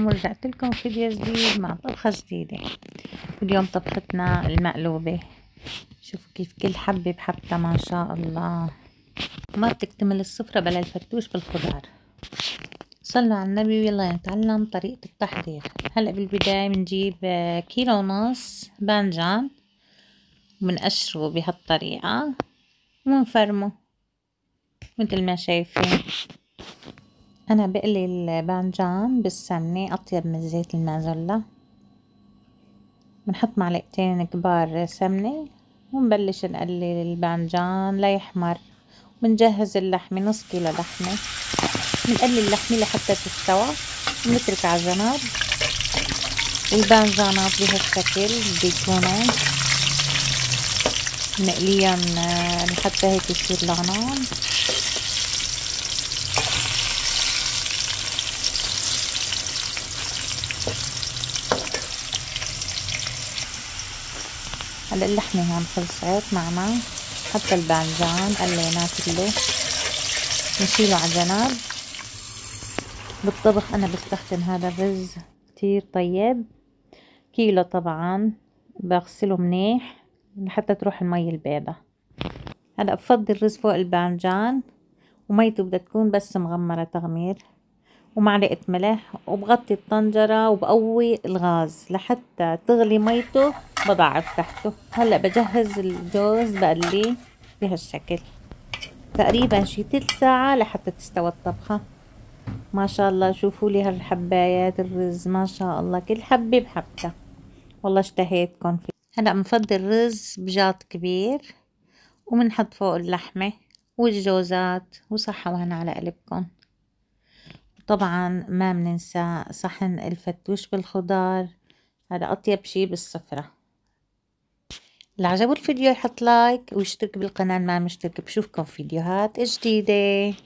ورجعت لكم فيديو جديد مع طبخة جديدة. واليوم طبختنا المقلوبة. شوفوا كيف كل حبة بحبتها ما شاء الله، ما بتكتمل السفرة بلا الفتوش بالخضار. صلوا على النبي ويلا نتعلم طريقة التحضير. هلأ بالبداية بنجيب 1.5 كيلو باذنجان وبنقشره بهالطريقة وبنفرمه مثل ما شايفين. أنا بقلي الباذنجان بالسمنة أطيب من زيت المازولا. بنحط معلقتين كبار سمنة ونبلش نقلي الباذنجان ليحمر. بنجهز اللحمة، نص كيلو لحمة. بنقلي اللحمة لحتى تستوى ونترك على جنب. والباذنجانات بهالشكل بيكونوا نقليهم لحتى هيك يصير لونهم. هلا اللحمة هون خلصت معنا، حتى الباذنجان قليناه كله نشيله على جنب. بالطبخ انا بستخدم هذا الرز كتير طيب، كيلو طبعا بغسله منيح لحتى تروح المي البيضة. هلا بفضي الرز فوق الباذنجان وميته بدها تكون بس مغمرة تغمير، ومعلقة ملح، وبغطي الطنجرة وبقوي الغاز لحتى تغلي ميته. بضعف تحته. هلا بجهز الجوز بقليه بهالشكل تقريبا شي تلت ساعة لحتى تستوى الطبخة. ما شاء الله شوفوا لي هالحبايات الرز ما شاء الله كل حبة بحبتها، والله اشتهيتكم فيه. هلا بنفضي الرز بجاط كبير وبنحط فوق اللحمة والجوزات وصحة وهنا على قلبكم. طبعا ما بننسى صحن الفتوش بالخضار، هذا أطيب شي بالسفرة. اللي عجبه الفيديو يحط لايك ويشترك بالقناة ما مشترك. بشوفكم فيديوهات جديدة.